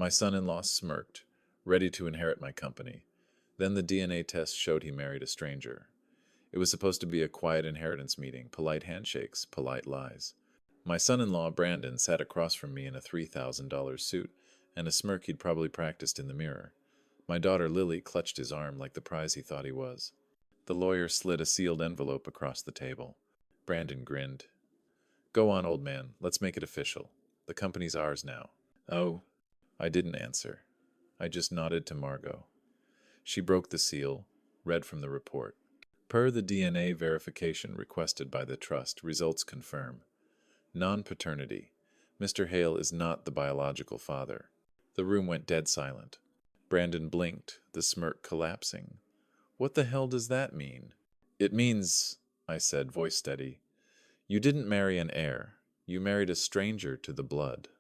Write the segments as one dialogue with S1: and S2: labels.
S1: My son-in-law smirked, ready to inherit my company. Then the DNA test showed he married a stranger. It was supposed to be a quiet inheritance meeting, polite handshakes, polite lies. My son-in-law, Brandon, sat across from me in a $3,000 suit and a smirk he'd probably practiced in the mirror. My daughter, Lily, clutched his arm like the prize he thought he was. The lawyer slid a sealed envelope across the table. Brandon grinned. "Go on, old man. Let's make it official. The company's ours now." "Oh." I didn't answer. I just nodded to Margot. She broke the seal, read from the report. Per the DNA verification requested by the trust, results confirm. Non-paternity. Mr. Hale is not the biological father. The room went dead silent. Brandon blinked, the smirk collapsing. "What the hell does that mean?" "It means," I said, voice steady, "you didn't marry an heir. You married a stranger to the blood."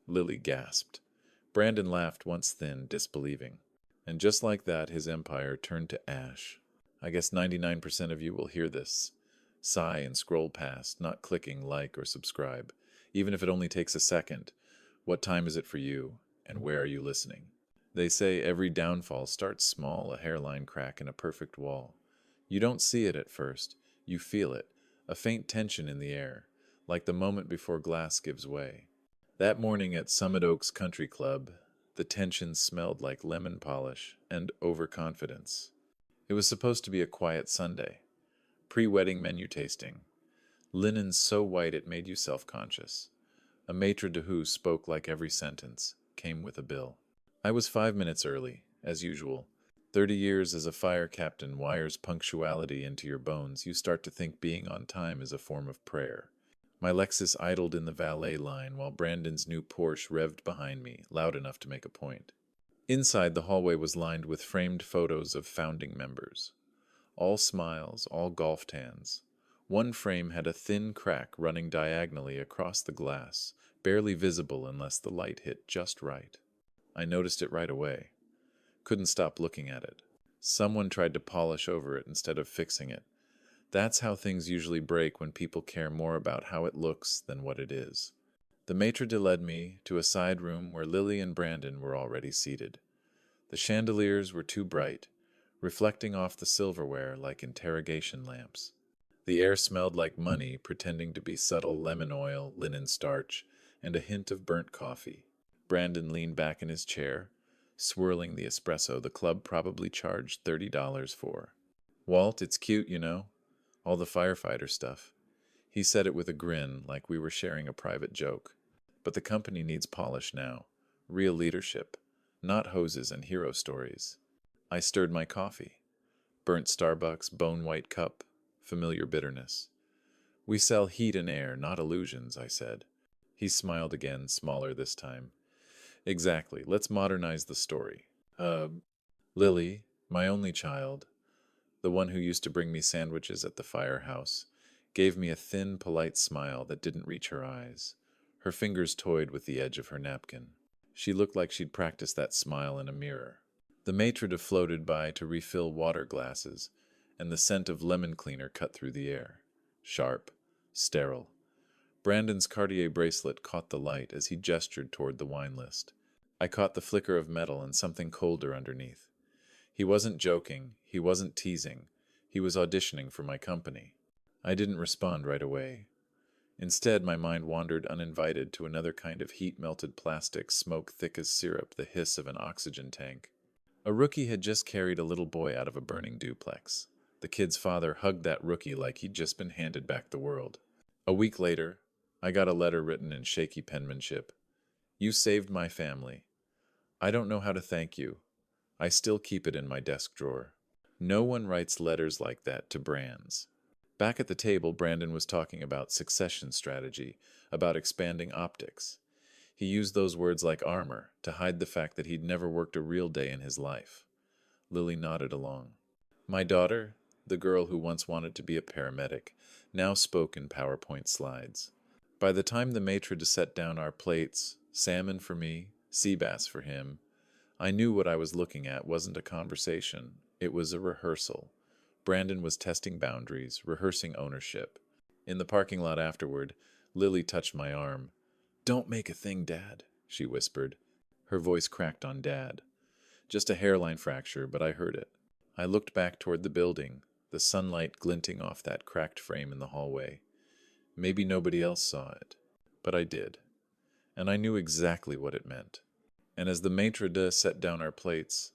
S1: Lily gasped. Brandon laughed once thin, disbelieving. And just like that, his empire turned to ash. I guess 99% of you will hear this, sigh and scroll past, not clicking like or subscribe, even if it only takes a second. What time is it for you, and where are you listening? They say every downfall starts small, a hairline crack in a perfect wall. You don't see it at first. You feel it, a faint tension in the air, like the moment before glass gives way. That morning at Summit Oaks Country Club, the tension smelled like lemon polish and overconfidence. It was supposed to be a quiet Sunday. Pre-wedding menu tasting. Linen so white it made you self-conscious. A maitre d' spoke like every sentence, came with a bill. I was 5 minutes early, as usual. 30 years as a fire captain wires punctuality into your bones. You start to think being on time is a form of prayer. My Lexus idled in the valet line while Brandon's new Porsche revved behind me, loud enough to make a point. Inside, the hallway was lined with framed photos of founding members. All smiles, all golfed hands. One frame had a thin crack running diagonally across the glass, barely visible unless the light hit just right. I noticed it right away. Couldn't stop looking at it. Someone tried to polish over it instead of fixing it. That's how things usually break when people care more about how it looks than what it is. The maitre d' led me to a side room where Lily and Brandon were already seated. The chandeliers were too bright, reflecting off the silverware like interrogation lamps. The air smelled like money, pretending to be subtle lemon oil, linen starch, and a hint of burnt coffee. Brandon leaned back in his chair, swirling the espresso the club probably charged $30 for. "Walt, it's cute, you know. All the firefighter stuff." He said it with a grin, like we were sharing a private joke. "But the company needs polish now. Real leadership. Not hoses and hero stories." I stirred my coffee. Burnt Starbucks, bone-white cup, familiar bitterness. "We sell heat and air, not illusions," I said. He smiled again, smaller this time. "Exactly. Let's modernize the story. Lily, my only child, the one who used to bring me sandwiches at the firehouse, gave me a thin, polite smile that didn't reach her eyes. Her fingers toyed with the edge of her napkin. She looked like she'd practiced that smile in a mirror. The maitre d' floated by to refill water glasses, and the scent of lemon cleaner cut through the air. Sharp, sterile. Brandon's Cartier bracelet caught the light as he gestured toward the wine list. I caught the flicker of metal and something colder underneath. He wasn't joking, he wasn't teasing, he was auditioning for my company. I didn't respond right away. Instead, my mind wandered uninvited to another kind of heat-melted plastic, smoke thick as syrup, the hiss of an oxygen tank. A rookie had just carried a little boy out of a burning duplex. The kid's father hugged that rookie like he'd just been handed back the world. A week later, I got a letter written in shaky penmanship. "You saved my family. I don't know how to thank you. I still keep it in my desk drawer." No one writes letters like that to brands. Back at the table, Brandon was talking about succession strategy, about expanding optics. He used those words like armor to hide the fact that he'd never worked a real day in his life. Lily nodded along. My daughter, the girl who once wanted to be a paramedic, now spoke in PowerPoint slides. By the time the maitre d' set down our plates, salmon for me, sea bass for him, I knew what I was looking at wasn't a conversation, it was a rehearsal. Brandon was testing boundaries, rehearsing ownership. In the parking lot afterward, Lily touched my arm. "Don't make a thing, Dad," she whispered. Her voice cracked on Dad. Just a hairline fracture, but I heard it. I looked back toward the building, the sunlight glinting off that cracked frame in the hallway. Maybe nobody else saw it, but I did. And I knew exactly what it meant. And as the maitre d' set down our plates,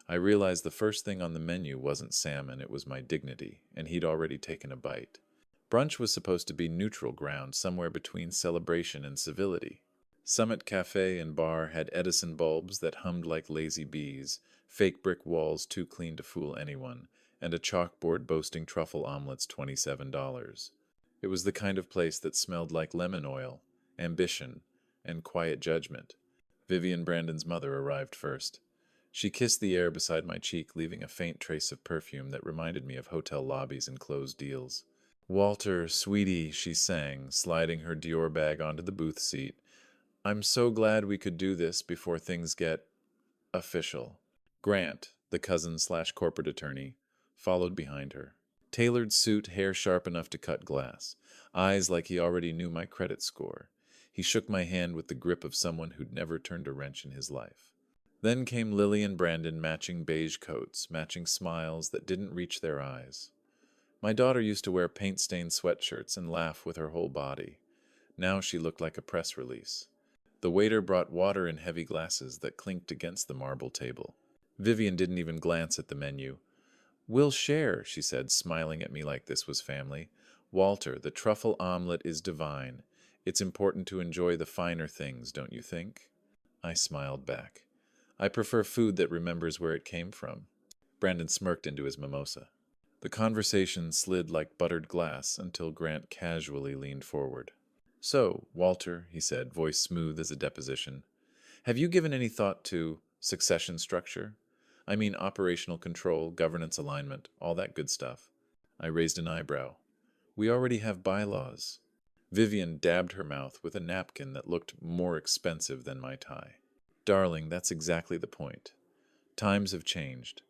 S1: I realized the first thing on the menu wasn't salmon, it was my dignity, and he'd already taken a bite. Brunch was supposed to be neutral ground, somewhere between celebration and civility. Summit Cafe and Bar had Edison bulbs that hummed like lazy bees, fake brick walls too clean to fool anyone, and a chalkboard boasting truffle omelets $27. It was the kind of place that smelled like lemon oil, ambition, and quiet judgment. Vivian Brandon's mother arrived first. She kissed the air beside my cheek, leaving a faint trace of perfume that reminded me of hotel lobbies and closed deals. "Walter, sweetie," she sang, sliding her Dior bag onto the booth seat. "I'm so glad we could do this before things get official." Grant, the cousin/corporate attorney, followed behind her. Tailored suit, hair sharp enough to cut glass, eyes like he already knew my credit score. He shook my hand with the grip of someone who'd never turned a wrench in his life. Then came Lily and Brandon, matching beige coats, matching smiles that didn't reach their eyes. My daughter used to wear paint-stained sweatshirts and laugh with her whole body. Now she looked like a press release. The waiter brought water in heavy glasses that clinked against the marble table. Vivian didn't even glance at the menu. "We'll share," she said, smiling at me like this was family. "Walter, the truffle omelet is divine. It's important to enjoy the finer things, don't you think?" I smiled back. I prefer food that remembers where it came from. Brandon smirked into his mimosa. The conversation slid like buttered glass until Grant casually leaned forward. "So, Walter," he said, voice smooth as a deposition, "have you given any thought to succession structure? I mean operational control, governance alignment, all that good stuff." I raised an eyebrow. "We already have bylaws." Vivian dabbed her mouth with a napkin that looked more expensive than my tie. "Darling, that's exactly the point. Times have changed.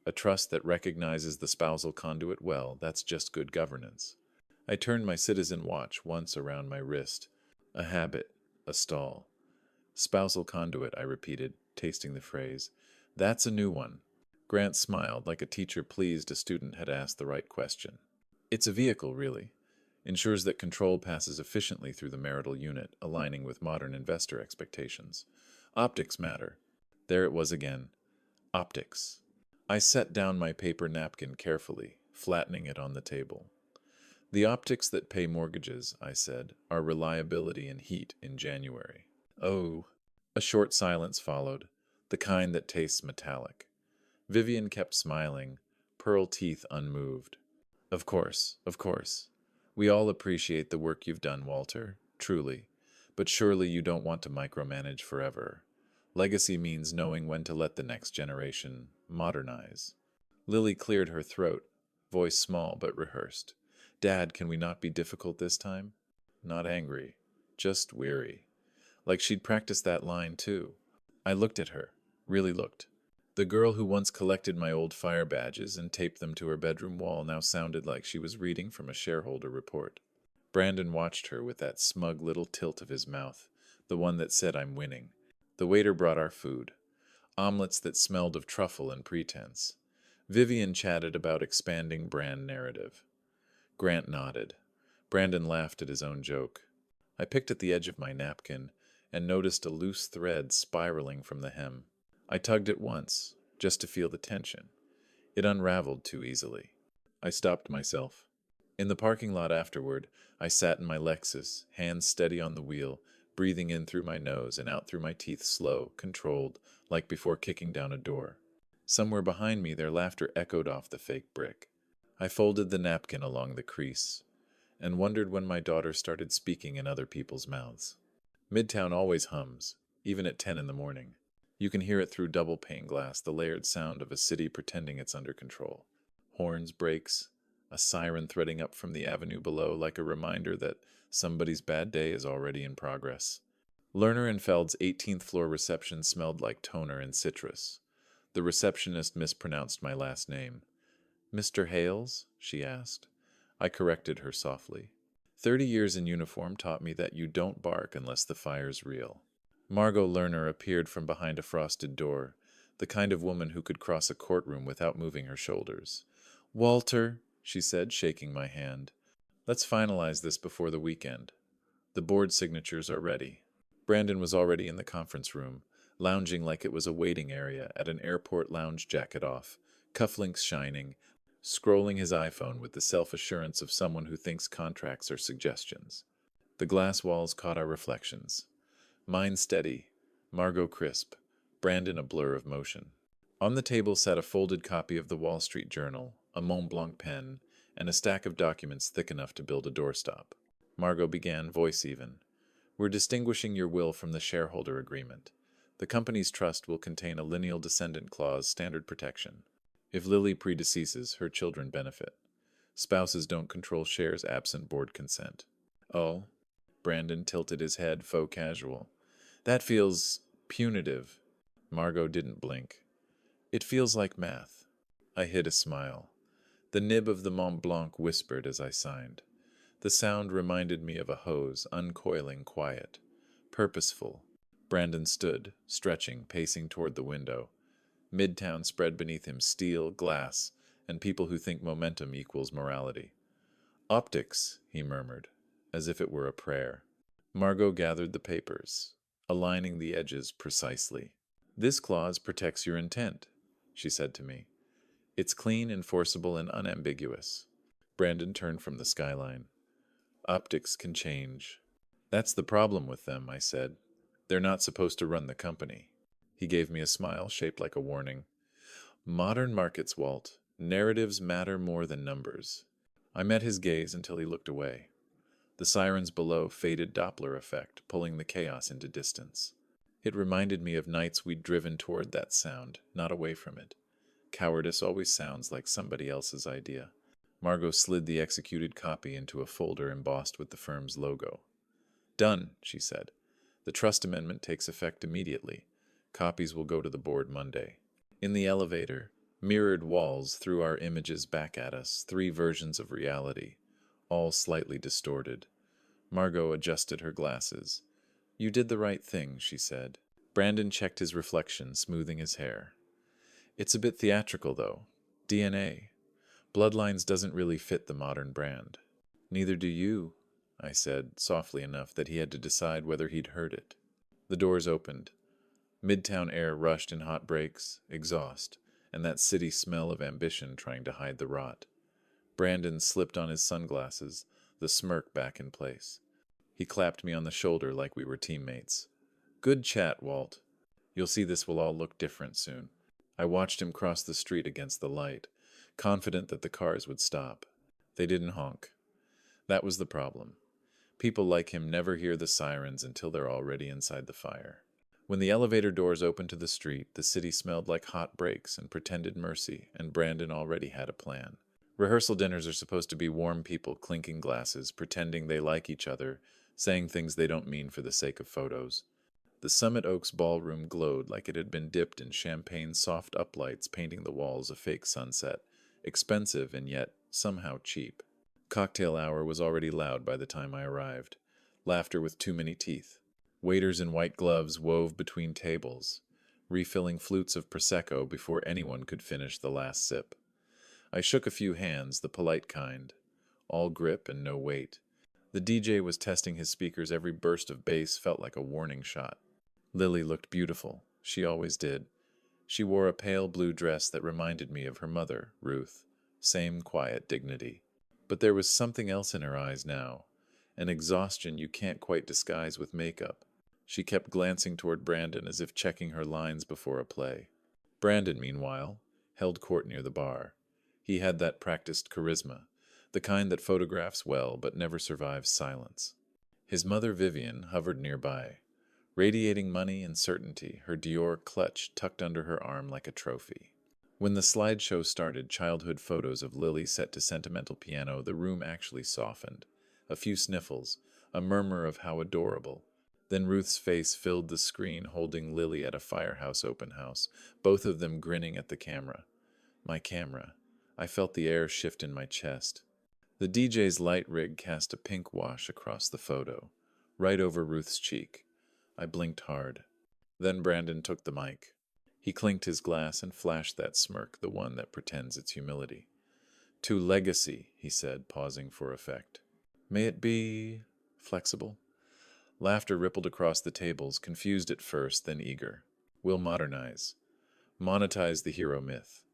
S1: A trust that recognizes the spousal conduit well, that's just good governance." I turned my citizen watch once around my wrist. A habit, a stall. "Spousal conduit," I repeated, tasting the phrase. "That's a new one." Grant smiled, like a teacher pleased a student had asked the right question. "It's a vehicle, really. Ensures that control passes efficiently through the marital unit, aligning with modern investor expectations. Optics matter." There it was again. Optics. I set down my paper napkin carefully, flattening it on the table. "The optics that pay mortgages," I said, "are reliability and heat in January." "Oh." A short silence followed, the kind that tastes metallic. Vivian kept smiling, pearl teeth unmoved. Of course. We all appreciate the work you've done, Walter, truly. But surely you don't want to micromanage forever. Legacy means knowing when to let the next generation modernize." Lily cleared her throat, voice small but rehearsed. "Dad, can we not be difficult this time?" Not angry, just weary. Like she'd practiced that line too. I looked at her, really looked. The girl who once collected my old fire badges and taped them to her bedroom wall now sounded like she was reading from a shareholder report. Brandon watched her with that smug little tilt of his mouth, the one that said I'm winning. The waiter brought our food. Omelets that smelled of truffle and pretense. Vivian chatted about expanding brand narrative. Grant nodded. Brandon laughed at his own joke. I picked at the edge of my napkin and noticed a loose thread spiraling from the hem. I tugged it once, just to feel the tension. It unraveled too easily. I stopped myself. In the parking lot afterward, I sat in my Lexus, hands steady on the wheel, breathing in through my nose and out through my teeth slow, controlled, like before kicking down a door. Somewhere behind me, their laughter echoed off the fake brick. I folded the napkin along the crease and wondered when my daughter started speaking in other people's mouths. Midtown always hums, even at 10 in the morning. You can hear it through double pane glass, the layered sound of a city pretending it's under control. Horns, brakes, a siren threading up from the avenue below like a reminder that somebody's bad day is already in progress. Lerner and Feld's 18th floor reception smelled like toner and citrus. The receptionist mispronounced my last name. "Mr. Hale's?" she asked. I corrected her softly. 30 years in uniform taught me that you don't bark unless the fire's real. Margot Lerner appeared from behind a frosted door, the kind of woman who could cross a courtroom without moving her shoulders. "Walter," she said, shaking my hand, "let's finalize this before the weekend. The board signatures are ready." Brandon was already in the conference room, lounging like it was a waiting area at an airport lounge, jacket off, cufflinks shining, scrolling his iPhone with the self-assurance of someone who thinks contracts are suggestions. The glass walls caught our reflections. Mine steady, Margot crisp, Brandon a blur of motion. On the table sat a folded copy of the Wall Street Journal, a Mont Blanc pen, and a stack of documents thick enough to build a doorstop. Margot began, voice even. "We're distinguishing your will from the shareholder agreement. The company's trust will contain a lineal descendant clause, standard protection. If Lily predeceases, her children benefit. Spouses don't control shares absent board consent." "Oh." Brandon tilted his head, faux casual. "That feels punitive." Margot didn't blink. "It feels like math." I hid a smile. The nib of the Mont Blanc whispered as I signed. The sound reminded me of a hose, uncoiling, quiet, purposeful. Brandon stood, stretching, pacing toward the window. Midtown spread beneath him, steel, glass, and people who think momentum equals morality. "Optics," he murmured, as if it were a prayer. Margot gathered the papers, aligning the edges precisely. "This clause protects your intent," she said to me. "It's clean, enforceable, and unambiguous." Brandon turned from the skyline. "Optics can change." "That's the problem with them," I said. "They're not supposed to run the company." He gave me a smile shaped like a warning. "Modern markets, Walt. Narratives matter more than numbers." I met his gaze until he looked away. The sirens below faded Doppler effect, pulling the chaos into distance. It reminded me of nights we'd driven toward that sound, not away from it. Cowardice always sounds like somebody else's idea. Margot slid the executed copy into a folder embossed with the firm's logo. "Done," she said. "The trust amendment takes effect immediately. Copies will go to the board Monday." In the elevator, mirrored walls threw our images back at us, 3 versions of reality, all slightly distorted. Margot adjusted her glasses. "You did the right thing," she said. Brandon checked his reflection, smoothing his hair. "It's a bit theatrical, though. DNA. Bloodlines doesn't really fit the modern brand." "Neither do you," I said, softly enough that he had to decide whether he'd heard it. The doors opened. Midtown air rushed in hot breaks, exhaust, and that city smell of ambition trying to hide the rot. Brandon slipped on his sunglasses, the smirk back in place. He clapped me on the shoulder like we were teammates. "Good chat, Walt. You'll see this will all look different soon." I watched him cross the street against the light, confident that the cars would stop. They didn't honk. That was the problem. People like him never hear the sirens until they're already inside the fire. When the elevator doors opened to the street, the city smelled like hot breaks and pretended mercy, and Brandon already had a plan. Rehearsal dinners are supposed to be warm people clinking glasses, pretending they like each other, saying things they don't mean for the sake of photos. The Summit Oaks ballroom glowed like it had been dipped in champagne's soft uplights, painting the walls a fake sunset, expensive and yet somehow cheap. Cocktail hour was already loud by the time I arrived. Laughter with too many teeth. Waiters in white gloves wove between tables, refilling flutes of Prosecco before anyone could finish the last sip. I shook a few hands, the polite kind. All grip and no weight. The DJ was testing his speakers. Every burst of bass felt like a warning shot. Lily looked beautiful. She always did. She wore a pale blue dress that reminded me of her mother, Ruth. Same quiet dignity. But there was something else in her eyes now, an exhaustion you can't quite disguise with makeup. She kept glancing toward Brandon as if checking her lines before a play. Brandon, meanwhile, held court near the bar. He had that practiced charisma, the kind that photographs well but never survives silence. His mother, Vivian, hovered nearby, radiating money and certainty, her Dior clutch tucked under her arm like a trophy. When the slideshow started, childhood photos of Lily set to sentimental piano, the room actually softened. A few sniffles, a murmur of how adorable. Then Ruth's face filled the screen, holding Lily at a firehouse open house, both of them grinning at the camera. My camera. I felt the air shift in my chest. The DJ's light rig cast a pink wash across the photo, right over Ruth's cheek. I blinked hard. Then Brandon took the mic. He clinked his glass and flashed that smirk, the one that pretends it's humility. "To legacy," he said, pausing for effect. "May it be flexible?" Laughter rippled across the tables, confused at first, then eager. "We'll modernize. Monetize the hero myth.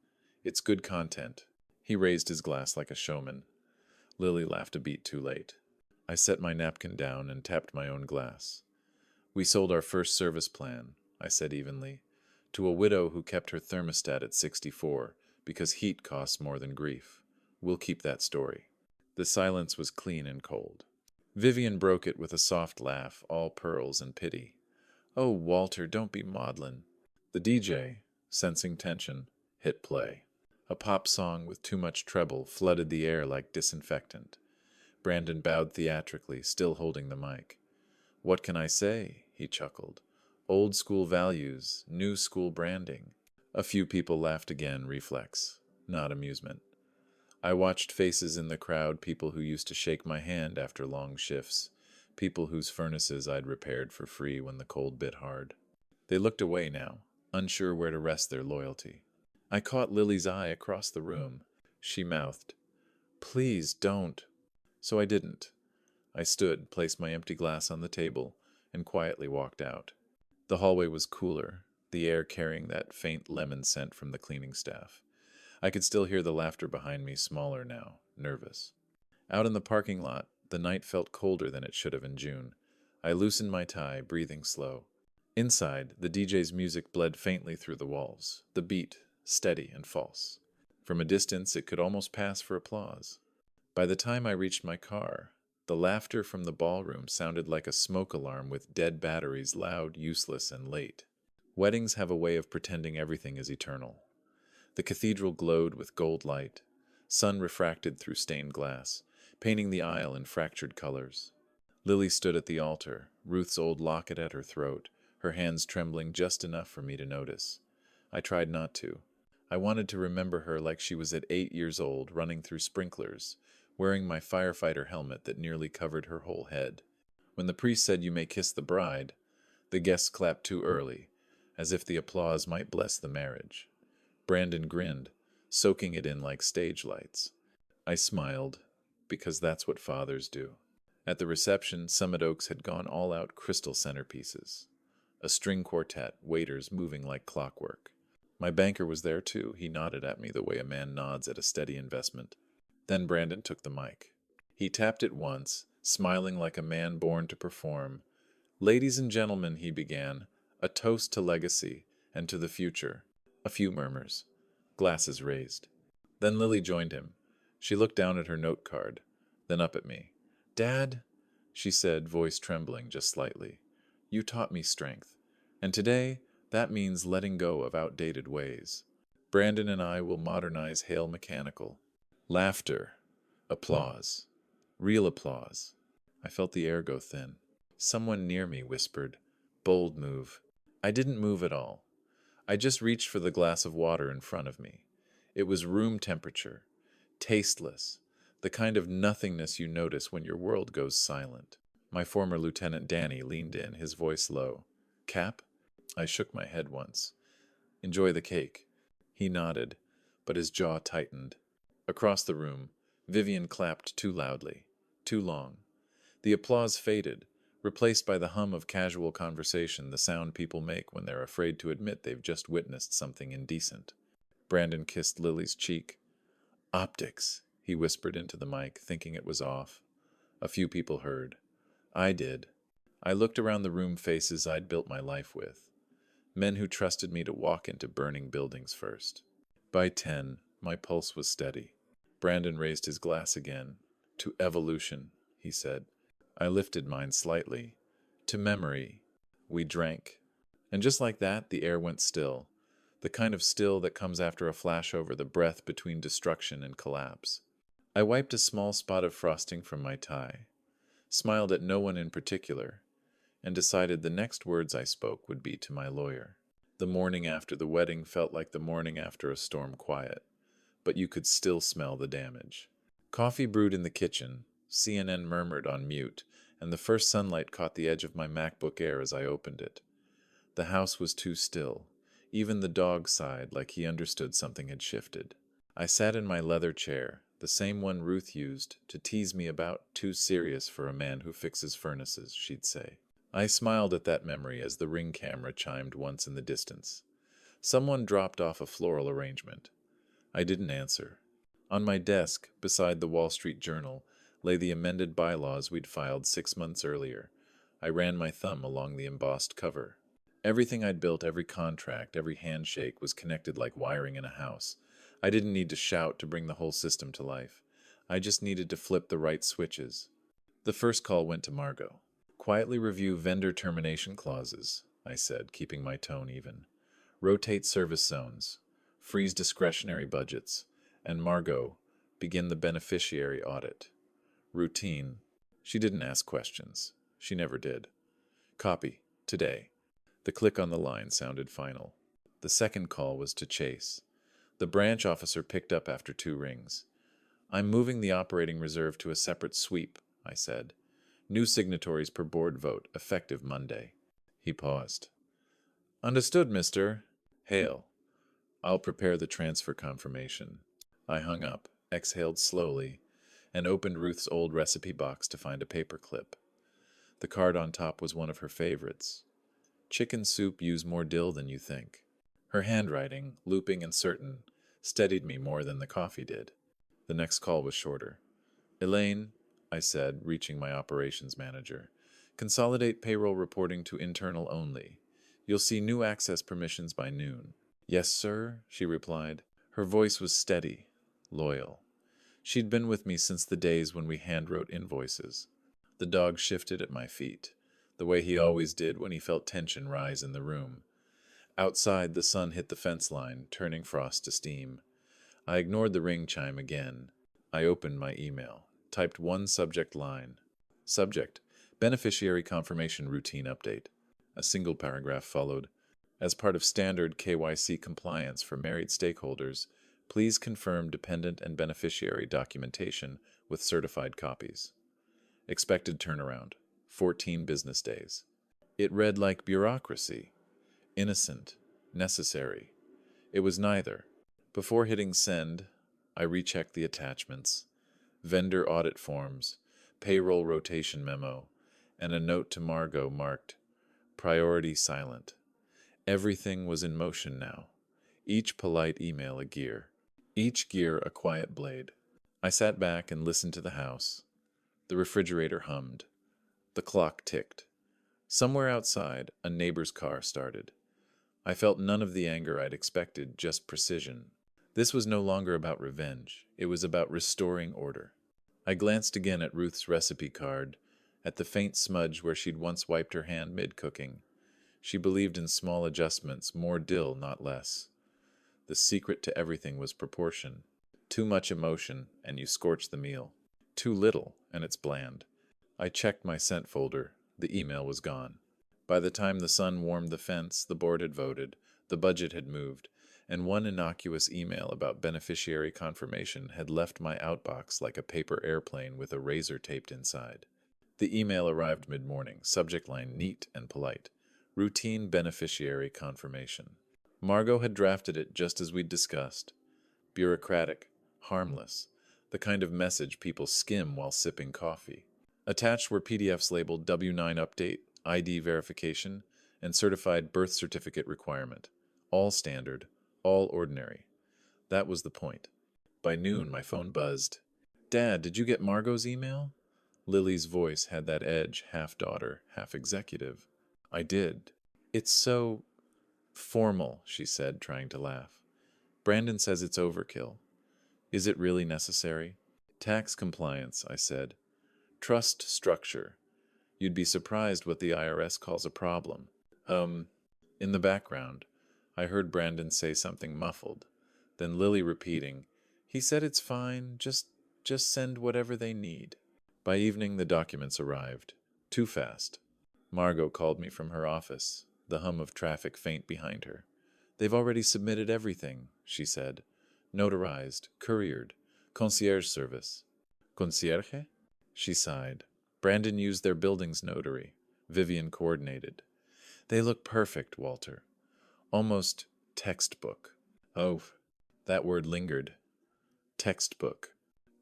S1: It's good content." He raised his glass like a showman. Lily laughed a beat too late. I set my napkin down and tapped my own glass. "We sold our first service plan," I said evenly, "to a widow who kept her thermostat at 64 because heat costs more than grief. We'll keep that story." The silence was clean and cold. Vivian broke it with a soft laugh, all pearls and pity. "Oh, Walter, don't be maudlin." The DJ, sensing tension, hit play. A pop song with too much treble flooded the air like disinfectant. Brandon bowed theatrically, still holding the mic. "What can I say?" he chuckled. "Old school values, new school branding." A few people laughed again, reflex, not amusement. I watched faces in the crowd, people who used to shake my hand after long shifts, people whose furnaces I'd repaired for free when the cold bit hard. They looked away now, unsure where to rest their loyalty. I caught Lily's eye across the room. She mouthed, "Please don't." So I didn't. I stood, placed my empty glass on the table, and quietly walked out. The hallway was cooler, the air carrying that faint lemon scent from the cleaning staff. I could still hear the laughter behind me, smaller now, nervous. Out in the parking lot, the night felt colder than it should have in June. I loosened my tie, breathing slow. Inside, the DJ's music bled faintly through the walls, the beat steady and false. From a distance, it could almost pass for applause. By the time I reached my car, the laughter from the ballroom sounded like a smoke alarm with dead batteries, loud, useless, and late. Weddings have a way of pretending everything is eternal. The cathedral glowed with gold light, sun refracted through stained glass, painting the aisle in fractured colors. Lily stood at the altar, Ruth's old locket at her throat, her hands trembling just enough for me to notice. I tried not to. I wanted to remember her like she was at 8 years old, running through sprinklers, wearing my firefighter helmet that nearly covered her whole head. When the priest said, "You may kiss the bride," the guests clapped too early, as if the applause might bless the marriage. Brandon grinned, soaking it in like stage lights. I smiled, because that's what fathers do. At the reception, Summit Oaks had gone all-out crystal centerpieces. A string quartet, waiters moving like clockwork. My banker was there too. He nodded at me the way a man nods at a steady investment. Then Brandon took the mic. He tapped it once, smiling like a man born to perform. "Ladies and gentlemen," he began, "a toast to legacy and to the future." A few murmurs. Glasses raised. Then Lily joined him. She looked down at her note card, then up at me. "Dad," she said, voice trembling just slightly, "you taught me strength. And today, that means letting go of outdated ways. Brandon and I will modernize Hale Mechanical." Laughter. Applause. Real applause. I felt the air go thin. Someone near me whispered, "Bold move." I didn't move at all. I just reached for the glass of water in front of me. It was room temperature, tasteless, the kind of nothingness you notice when your world goes silent. My former Lieutenant Danny leaned in, his voice low. "Cap?" I shook my head once. "Enjoy the cake." He nodded, but his jaw tightened. Across the room, Vivian clapped too loudly, too long. The applause faded, replaced by the hum of casual conversation, the sound people make when they're afraid to admit they've just witnessed something indecent. Brandon kissed Lily's cheek. "Optics," he whispered into the mic, thinking it was off. A few people heard. I did. I looked around the room, faces I'd built my life with. Men who trusted me to walk into burning buildings first. By 10, my pulse was steady. Brandon raised his glass again. "To evolution," he said. I lifted mine slightly. "To memory." We drank. And just like that, the air went still. The kind of still that comes after a flashover, the breath between destruction and collapse. I wiped a small spot of frosting from my tie, smiled at no one in particular, and decided the next words I spoke would be to my lawyer. The morning after the wedding felt like the morning after a storm quiet, but you could still smell the damage. Coffee brewed in the kitchen, CNN murmured on mute, and the first sunlight caught the edge of my MacBook Air as I opened it. The house was too still. Even the dog sighed like he understood something had shifted. I sat in my leather chair, the same one Ruth used to tease me about, too serious for a man who fixes furnaces, she'd say. I smiled at that memory as the Ring camera chimed once in the distance. Someone dropped off a floral arrangement. I didn't answer. On my desk, beside the Wall Street Journal, lay the amended bylaws we'd filed 6 months earlier. I ran my thumb along the embossed cover. Everything I'd built, every contract, every handshake was connected like wiring in a house. I didn't need to shout to bring the whole system to life. I just needed to flip the right switches. The first call went to Margot. Quietly review vendor termination clauses, I said, keeping my tone even. Rotate service zones. Freeze discretionary budgets. And Margot, begin the beneficiary audit. Routine. She didn't ask questions. She never did. Copy. Today. The click on the line sounded final. The second call was to Chase. The branch officer picked up after 2 rings. I'm moving the operating reserve to a separate sweep, I said. New signatories per board vote, effective Monday. He paused. Understood, Mr. Hale. I'll prepare the transfer confirmation. I hung up, exhaled slowly, and opened Ruth's old recipe box to find a paperclip. The card on top was one of her favorites. Chicken soup use more dill than you think. Her handwriting, looping and certain, steadied me more than the coffee did. The next call was shorter. Elaine, I said, reaching my operations manager, consolidate payroll reporting to internal only. You'll see new access permissions by noon. Yes, sir, she replied. Her voice was steady, loyal. She'd been with me since the days when we handwrote invoices. The dog shifted at my feet, the way he always did when he felt tension rise in the room. Outside, the sun hit the fence line, turning frost to steam. I ignored the ring chime again. I opened my email, typed one subject line. Subject, beneficiary confirmation routine update. A single paragraph followed. As part of standard KYC compliance for married stakeholders, please confirm dependent and beneficiary documentation with certified copies. Expected turnaround, 14 business days. It read like bureaucracy. Innocent, necessary. It was neither. Before hitting send, I rechecked the attachments. Vendor audit forms, payroll rotation memo, and a note to Margot marked priority silent. Everything was in motion now. Each polite email a gear. Each gear a quiet blade. I sat back and listened to the house. The refrigerator hummed. The clock ticked. Somewhere outside, a neighbor's car started. I felt none of the anger I'd expected, just precision. This was no longer about revenge. It was about restoring order. I glanced again at Ruth's recipe card, at the faint smudge where she'd once wiped her hand mid-cooking. She believed in small adjustments, more dill, not less. The secret to everything was proportion. Too much emotion, and you scorch the meal. Too little, and it's bland. I checked my sent folder. The email was gone. By the time the sun warmed the fence, the board had voted, the budget had moved, and one innocuous email about beneficiary confirmation had left my outbox like a paper airplane with a razor taped inside. The email arrived mid-morning, subject line neat and polite. Routine beneficiary confirmation. Margot had drafted it just as we'd discussed. Bureaucratic, harmless, the kind of message people skim while sipping coffee. Attached were PDFs labeled W-9 update, ID verification, and certified birth certificate requirement. All standard, all ordinary. That was the point. By noon, my phone buzzed. Dad, did you get Margot's email? Lily's voice had that edge, half daughter, half executive. I did. It's so formal, she said, trying to laugh. Brandon says it's overkill. Is it really necessary? Tax compliance, I said. Trust structure. You'd be surprised what the IRS calls a problem. In the background, I heard Brandon say something muffled. Then Lily repeating, he said it's fine, just send whatever they need. By evening, the documents arrived. Too fast. Margot called me from her office, the hum of traffic faint behind her. They've already submitted everything, she said. Notarized, couriered, concierge service. Concierge? She sighed. Brandon used their building's notary. Vivian coordinated. They look perfect, Walter. Almost textbook. Oh, that word lingered. Textbook.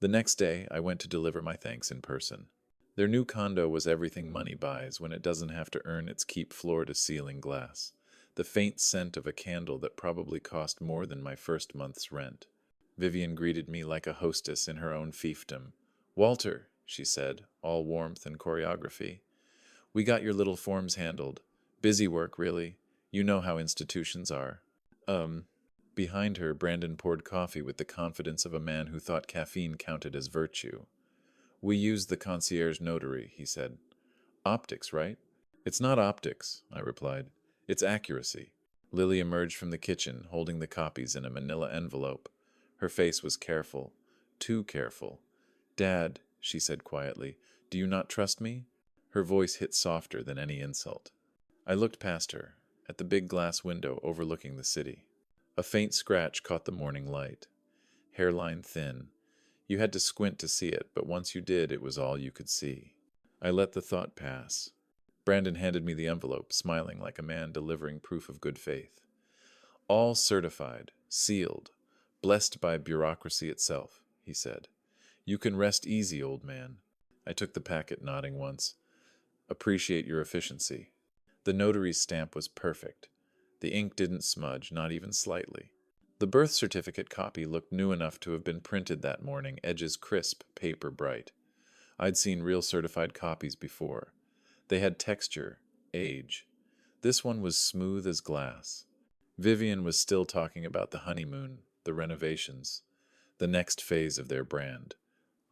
S1: The next day, I went to deliver my thanks in person. Their new condo was everything money buys when it doesn't have to earn its keep floor-to-ceiling glass. The faint scent of a candle that probably cost more than my first month's rent. Vivian greeted me like a hostess in her own fiefdom. "Walter," she said, all warmth and choreography. "We got your little forms handled. Busy work, really. You know how institutions are." Behind her, Brandon poured coffee with the confidence of a man who thought caffeine counted as virtue. "We use the concierge notary," he said. "Optics, right?" "It's not optics," I replied. "It's accuracy." Lily emerged from the kitchen, holding the copies in a manila envelope. Her face was careful. Too careful. "Dad," she said quietly, "do you not trust me?" Her voice hit softer than any insult. I looked past her, at the big glass window overlooking the city. A faint scratch caught the morning light. Hairline thin. You had to squint to see it, but once you did, it was all you could see. I let the thought pass. Brandon handed me the envelope, smiling like a man delivering proof of good faith. "All certified, sealed, blessed by bureaucracy itself," he said. "You can rest easy, old man." I took the packet, nodding once. "Appreciate your efficiency." The notary's stamp was perfect. The ink didn't smudge, not even slightly. The birth certificate copy looked new enough to have been printed that morning, edges crisp, paper bright. I'd seen real certified copies before. They had texture, age. This one was smooth as glass. Vivian was still talking about the honeymoon, the renovations, the next phase of their brand.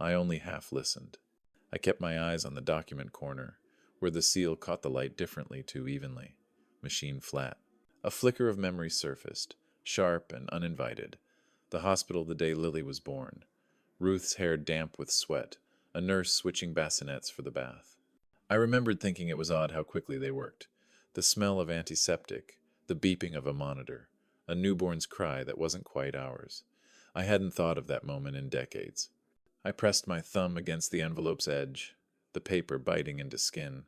S1: I only half listened. I kept my eyes on the document corner, where the seal caught the light differently, too evenly. Machine flat. A flicker of memory surfaced, sharp and uninvited. The hospital the day Lily was born. Ruth's hair damp with sweat, a nurse switching bassinets for the bath. I remembered thinking it was odd how quickly they worked. The smell of antiseptic, the beeping of a monitor, a newborn's cry that wasn't quite ours. I hadn't thought of that moment in decades. I pressed my thumb against the envelope's edge, the paper biting into skin.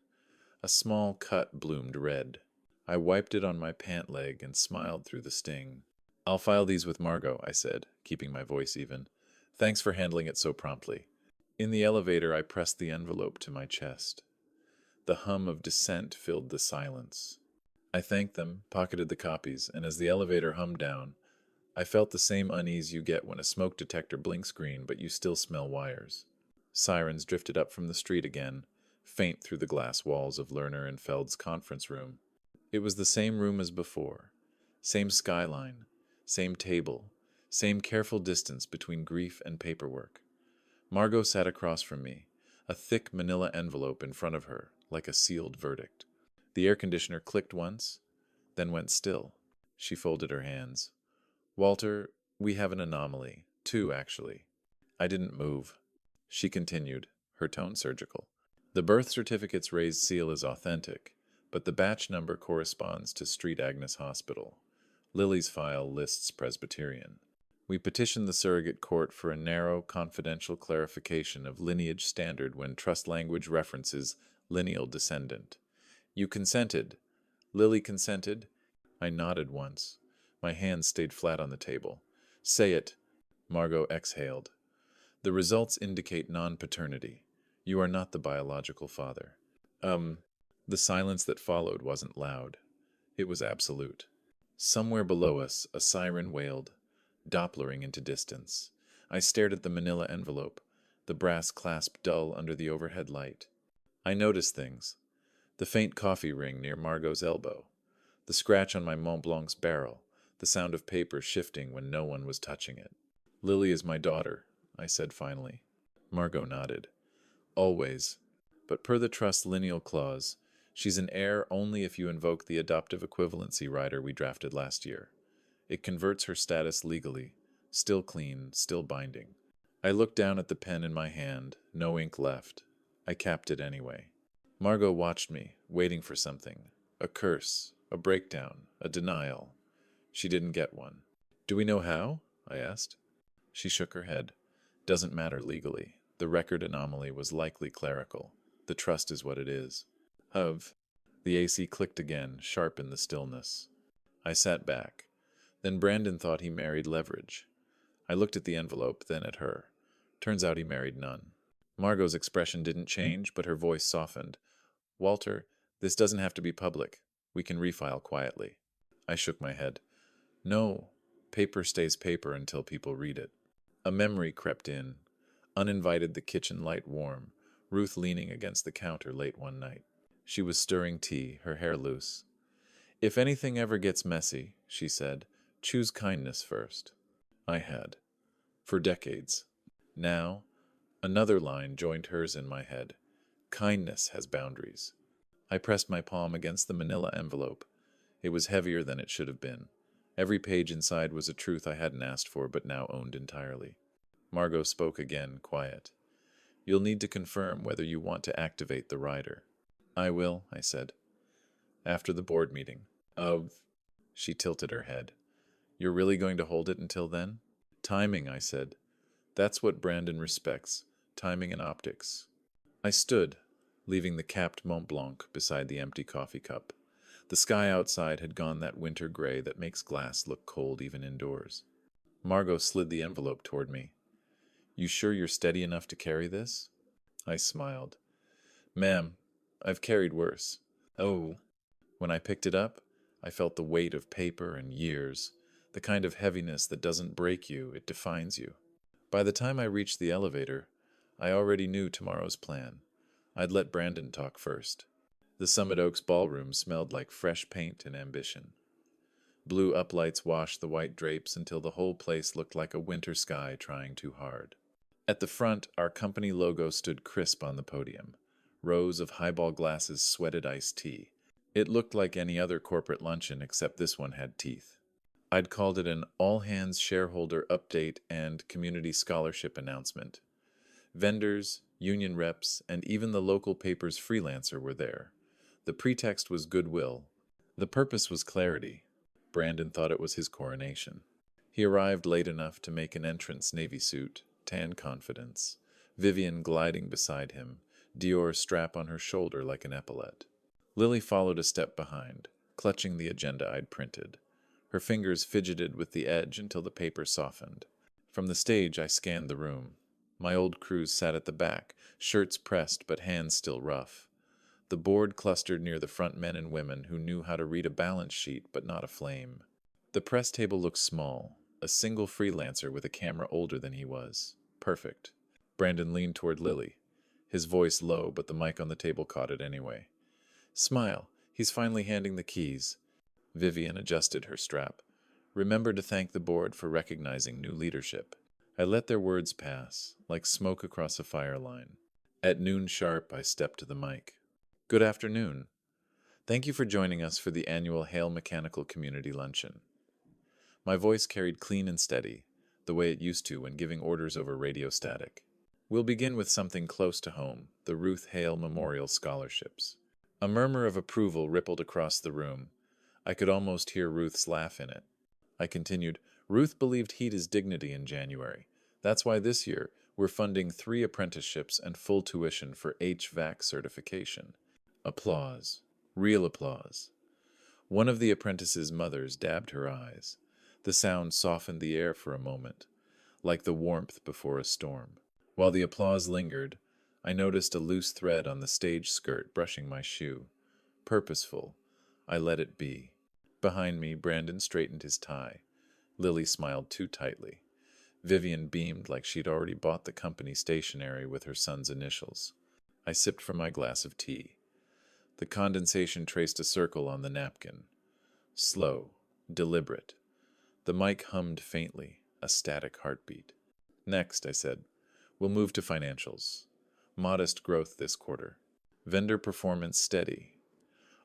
S1: A small cut bloomed red. I wiped it on my pant leg and smiled through the sting. "I'll file these with Margot," I said, keeping my voice even. "Thanks for handling it so promptly." In the elevator, I pressed the envelope to my chest. The hum of dissent filled the silence. I thanked them, pocketed the copies, and as the elevator hummed down, I felt the same unease you get when a smoke detector blinks green but you still smell wires. Sirens drifted up from the street again, faint through the glass walls of Lerner and Feld's conference room. It was the same room as before. Same skyline, same table, same careful distance between grief and paperwork. Margot sat across from me, a thick manila envelope in front of her, like a sealed verdict. The air conditioner clicked once, then went still. She folded her hands. "Walter, we have an anomaly. Two, actually." I didn't move. She continued, her tone surgical. "The birth certificate's raised seal is authentic, but the batch number corresponds to Street Agnes Hospital. Lily's file lists Presbyterian. We petitioned the surrogate court for a narrow, confidential clarification of lineage standard when trust language references lineal descendant. You consented. Lily consented?" I nodded once. My hands stayed flat on the table. "Say it." Margot exhaled. "The results indicate non-paternity. You are not the biological father." The silence that followed wasn't loud. It was absolute. Somewhere below us, a siren wailed, Dopplering into distance. I stared at the manila envelope, the brass clasp dull under the overhead light. I noticed things. The faint coffee ring near Margot's elbow, the scratch on my Mont Blanc's barrel, the sound of paper shifting when no one was touching it. "Lily is my daughter," I said finally. Margot nodded. "Always. But per the trust's lineal clause, she's an heir only if you invoke the adoptive equivalency rider we drafted last year. It converts her status legally, still clean, still binding." I looked down at the pen in my hand, no ink left. I capped it anyway. Margot watched me, waiting for something. A curse, a breakdown, a denial. She didn't get one. "Do we know how?" I asked. She shook her head. "Doesn't matter legally. The record anomaly was likely clerical." The trust is what it is. Of. The AC clicked again, sharp in the stillness. I sat back. Then Brandon thought he married leverage. I looked at the envelope, then at her. Turns out he married none. Margot's expression didn't change, but her voice softened. Walter, this doesn't have to be public. We can refile quietly. I shook my head. No, paper stays paper until people read it. A memory crept in. Uninvited, the kitchen light warm, Ruth leaning against the counter late one night. She was stirring tea, her hair loose. If anything ever gets messy, she said, choose kindness first. I had. For decades. Now, another line joined hers in my head. Kindness has boundaries. I pressed my palm against the manila envelope. It was heavier than it should have been. Every page inside was a truth I hadn't asked for but now owned entirely. Margot spoke again, quiet. You'll need to confirm whether you want to activate the rider. I will, I said. After the board meeting. Of. She tilted her head. You're really going to hold it until then? Timing, I said. That's what Brandon respects, timing and optics. I stood, leaving the capped Mont Blanc beside the empty coffee cup. The sky outside had gone that winter gray that makes glass look cold even indoors. Margot slid the envelope toward me. You sure you're steady enough to carry this? I smiled. Ma'am, I've carried worse. Oh. When I picked it up, I felt the weight of paper and years, the kind of heaviness that doesn't break you, it defines you. By the time I reached the elevator, I already knew tomorrow's plan. I'd let Brandon talk first. The Summit Oaks ballroom smelled like fresh paint and ambition. Blue uplights washed the white drapes until the whole place looked like a winter sky trying too hard. At the front, our company logo stood crisp on the podium. Rows of highball glasses sweated iced tea. It looked like any other corporate luncheon except this one had teeth. I'd called it an all-hands shareholder update and community scholarship announcement. Vendors, union reps, and even the local paper's freelancer were there. The pretext was goodwill. The purpose was clarity. Brandon thought it was his coronation. He arrived late enough to make an entrance navy suit, tan confidence, Vivian gliding beside him, Dior strap on her shoulder like an epaulette. Lily followed a step behind, clutching the agenda I'd printed. Her fingers fidgeted with the edge until the paper softened. From the stage, I scanned the room. My old crews sat at the back, shirts pressed but hands still rough. The board clustered near the front men and women who knew how to read a balance sheet but not a flame. The press table looked small, a single freelancer with a camera older than he was. Perfect. Brandon leaned toward Lily. His voice low, but the mic on the table caught it anyway. Smile. He's finally handing the keys. Vivian adjusted her strap. Remember to thank the board for recognizing new leadership. I let their words pass, like smoke across a fire line. At noon sharp, I stepped to the mic. Good afternoon. Thank you for joining us for the annual Hale Mechanical Community Luncheon. My voice carried clean and steady, the way it used to when giving orders over radio static. We'll begin with something close to home, the Ruth Hale Memorial Scholarships. A murmur of approval rippled across the room. I could almost hear Ruth's laugh in it. I continued, Ruth believed he'd his dignity in January. That's why this year we're funding 3 apprenticeships and full tuition for HVAC certification. Applause. Real applause. One of the apprentices' mothers dabbed her eyes. The sound softened the air for a moment, like the warmth before a storm. While the applause lingered, I noticed a loose thread on the stage skirt brushing my shoe. Purposeful. I let it be. Behind me, Brandon straightened his tie. Lily smiled too tightly. Vivian beamed like she'd already bought the company stationery with her son's initials. I sipped from my glass of tea. The condensation traced a circle on the napkin. Slow, deliberate. The mic hummed faintly, a static heartbeat. Next, I said, we'll move to financials. Modest growth this quarter. Vendor performance steady.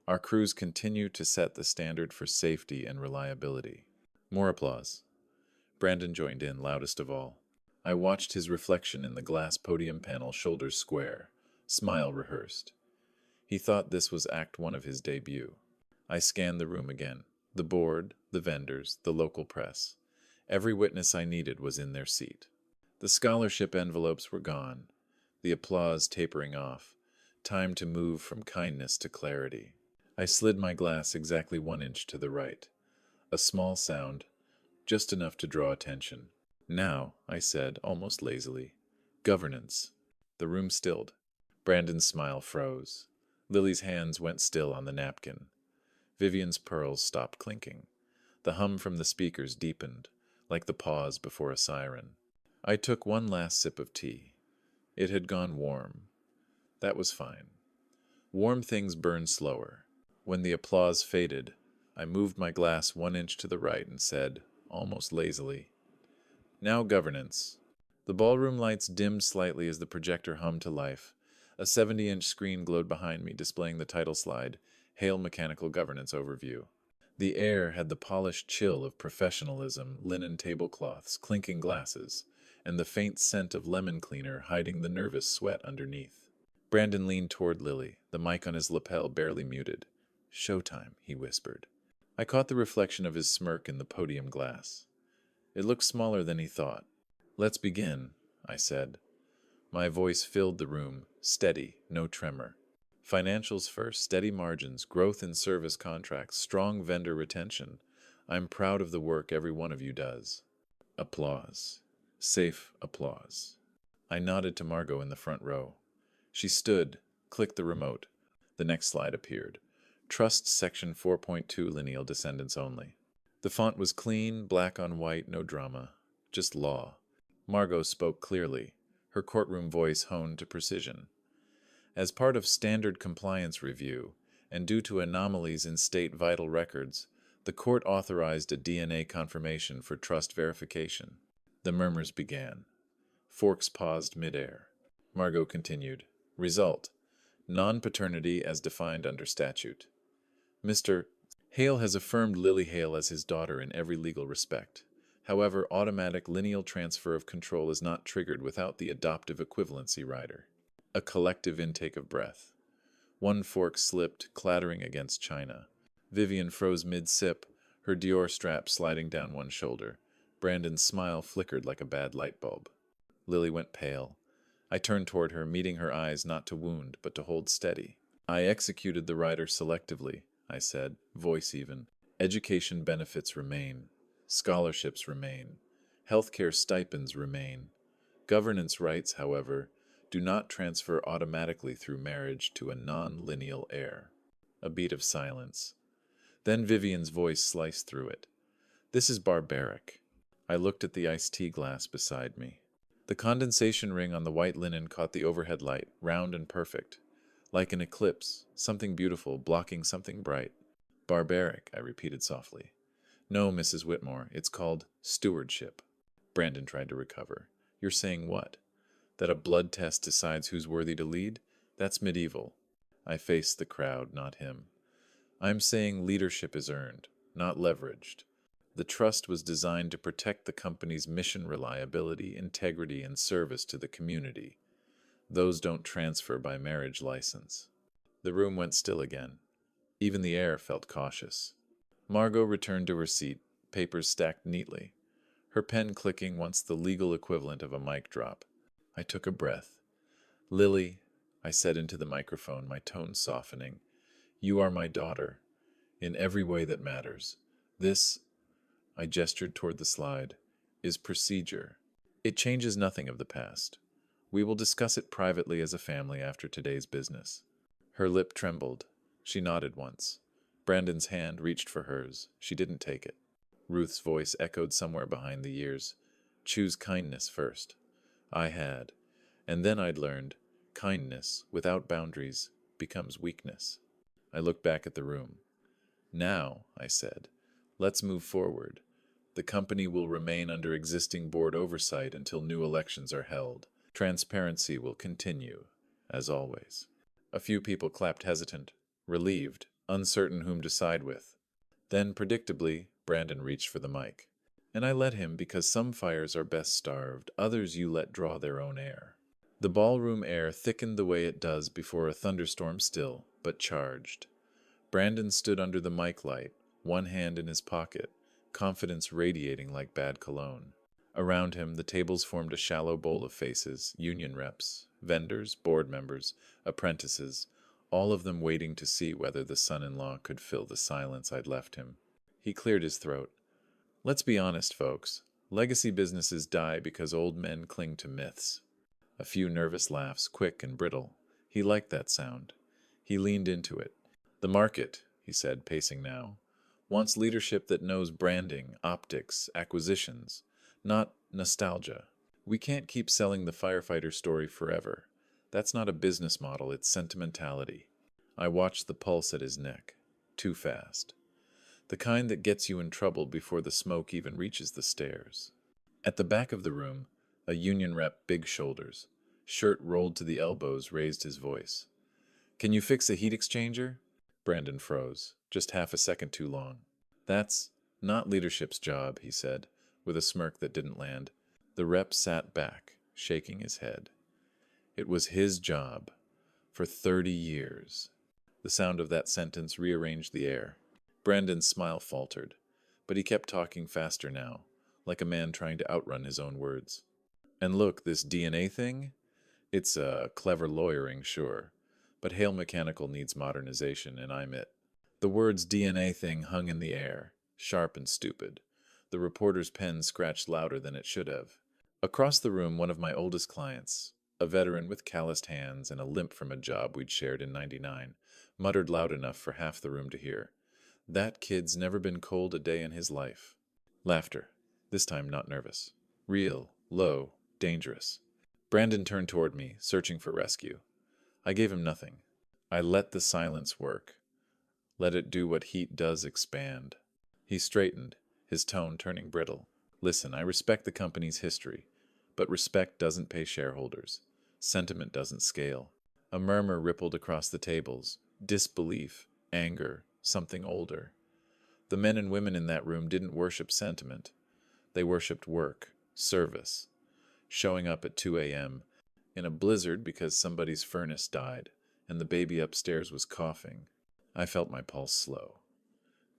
S1: Our crews continue to set the standard for safety and reliability. More applause. Brandon joined in, loudest of all. I watched his reflection in the glass podium panel, shoulders square, smile rehearsed. He thought this was Act 1 of his debut. I scanned the room again. The board, the vendors, the local press. Every witness I needed was in their seat. The scholarship envelopes were gone, the applause tapering off. Time to move from kindness to clarity. I slid my glass exactly 1 inch to the right. A small sound, just enough to draw attention. Now, I said, almost lazily, governance. The room stilled. Brandon's smile froze. Lily's hands went still on the napkin. Vivian's pearls stopped clinking. The hum from the speakers deepened, like the pause before a siren. I took one last sip of tea. It had gone warm. That was fine. Warm things burn slower. When the applause faded, I moved my glass 1 inch to the right and said, almost lazily, now governance. The ballroom lights dimmed slightly as the projector hummed to life. A 70-inch screen glowed behind me, displaying the title slide, Hale Mechanical Governance Overview. The air had the polished chill of professionalism, linen tablecloths, clinking glasses, and the faint scent of lemon cleaner hiding the nervous sweat underneath. Brandon leaned toward Lily, the mic on his lapel barely muted. Showtime, he whispered. I caught the reflection of his smirk in the podium glass. It looked smaller than he thought. Let's begin, I said. My voice filled the room, steady, no tremor. Financials first, steady margins, growth in service contracts, strong vendor retention. I'm proud of the work every one of you does. Applause. Safe applause. I nodded to Margot in the front row. She stood, clicked the remote. The next slide appeared. Trust Section 4.2 Lineal Descendants Only. The font was clean, black on white, no drama. Just law. Margot spoke clearly, her courtroom voice honed to precision. As part of standard compliance review, and due to anomalies in state vital records, the court authorized a DNA confirmation for trust verification. The murmurs began. Forks paused midair. Margot continued. Result: non-paternity as defined under statute. Mr. Hale has affirmed Lily Hale as his daughter in every legal respect. However, automatic lineal transfer of control is not triggered without the adoptive equivalency rider. A collective intake of breath. One fork slipped, clattering against china. Vivian froze mid-sip, her Dior strap sliding down one shoulder. Brandon's smile flickered like a bad light bulb. Lily went pale. I turned toward her, meeting her eyes not to wound, but to hold steady. I executed the rider selectively, I said, voice even. Education benefits remain. Scholarships remain. Healthcare stipends remain. Governance rights, however, do not transfer automatically through marriage to a non-lineal heir. A beat of silence. Then Vivian's voice sliced through it. This is barbaric. I looked at the iced tea glass beside me. The condensation ring on the white linen caught the overhead light, round and perfect. Like an eclipse, something beautiful blocking something bright. Barbaric, I repeated softly. No, Mrs. Whitmore, it's called stewardship. Brandon tried to recover. You're saying what? That a blood test decides who's worthy to lead? That's medieval. I faced the crowd, not him. I'm saying leadership is earned, not leveraged. The trust was designed to protect the company's mission reliability, integrity, and service to the community. Those don't transfer by marriage license. The room went still again. Even the air felt cautious. Margot returned to her seat, papers stacked neatly, her pen clicking once the legal equivalent of a mic drop. I took a breath. Lily, I said into the microphone, my tone softening, you are my daughter, in every way that matters. This, I gestured toward the slide, is procedure. It changes nothing of the past. We will discuss it privately as a family after today's business. Her lip trembled. She nodded once. Brandon's hand reached for hers. She didn't take it. Ruth's voice echoed somewhere behind the years. Choose kindness first. I had. And then I'd learned, kindness, without boundaries, becomes weakness. I looked back at the room. Now, I said, let's move forward. The company will remain under existing board oversight until new elections are held. Transparency will continue, as always. A few people clapped hesitant, relieved, uncertain whom to side with. Then, predictably, Brandon reached for the mic. And I let him because some fires are best starved, others you let draw their own air. The ballroom air thickened the way it does before a thunderstorm still, but charged. Brandon stood under the mic light, one hand in his pocket, confidence radiating like bad cologne. Around him, the tables formed a shallow bowl of faces, union reps, vendors, board members, apprentices, all of them waiting to see whether the son-in-law could fill the silence I'd left him. He cleared his throat. Let's be honest, folks. Legacy businesses die because old men cling to myths. A few nervous laughs, quick and brittle. He liked that sound. He leaned into it. The market, he said, pacing now, wants leadership that knows branding, optics, acquisitions, not nostalgia. We can't keep selling the firefighter story forever. That's not a business model, it's sentimentality. I watched the pulse at his neck. Too fast. The kind that gets you in trouble before the smoke even reaches the stairs. At the back of the room, a union rep, big shoulders, shirt rolled to the elbows, raised his voice. Can you fix a heat exchanger? Brandon froze, just half a second too long. That's not leadership's job, he said, with a smirk that didn't land. The rep sat back, shaking his head. It was his job. For 30 years. The sound of that sentence rearranged the air. Brandon's smile faltered, but he kept talking faster now, like a man trying to outrun his own words. And look, this DNA thing? It's clever lawyering, sure, but Hale Mechanical needs modernization, and I'm it. The words DNA thing hung in the air, sharp and stupid. The reporter's pen scratched louder than it should have. Across the room, one of my oldest clients, a veteran with calloused hands and a limp from a job we'd shared in '99, muttered loud enough for half the room to hear. That kid's never been cold a day in his life. Laughter, this time not nervous. Real, low, dangerous. Brandon turned toward me, searching for rescue. I gave him nothing. I let the silence work. Let it do what heat does, expand. He straightened, his tone turning brittle. Listen, I respect the company's history, but respect doesn't pay shareholders. Sentiment doesn't scale. A murmur rippled across the tables. Disbelief, anger, something older. The men and women in that room didn't worship sentiment. They worshipped work, service. Showing up at 2 a.m. in a blizzard because somebody's furnace died, and the baby upstairs was coughing. I felt my pulse slow.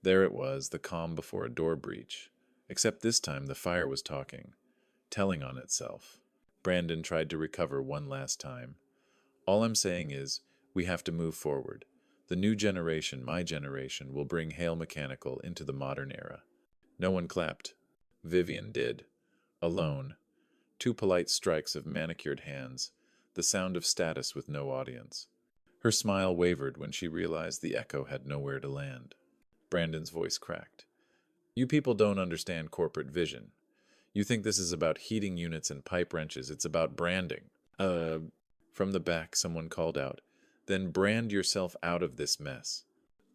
S1: There it was, the calm before a door breach. Except this time the fire was talking, telling on itself. Brandon tried to recover one last time. All I'm saying is, we have to move forward. The new generation, my generation, will bring Hale Mechanical into the modern era. No one clapped. Vivian did. Alone. 2 polite strikes of manicured hands, the sound of status with no audience. Her smile wavered when she realized the echo had nowhere to land. Brandon's voice cracked. You people don't understand corporate vision. You think this is about heating units and pipe wrenches. It's about branding. From the back, someone called out. Then brand yourself out of this mess.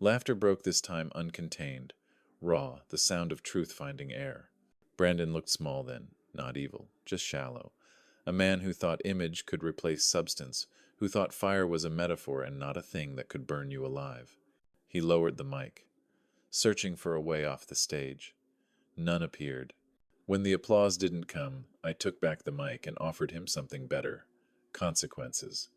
S1: Laughter broke this time uncontained, raw, the sound of truth finding air. Brandon looked small then, not evil, just shallow. A man who thought image could replace substance, who thought fire was a metaphor and not a thing that could burn you alive. He lowered the mic, searching for a way off the stage. None appeared. When the applause didn't come, I took back the mic and offered him something better. Consequences.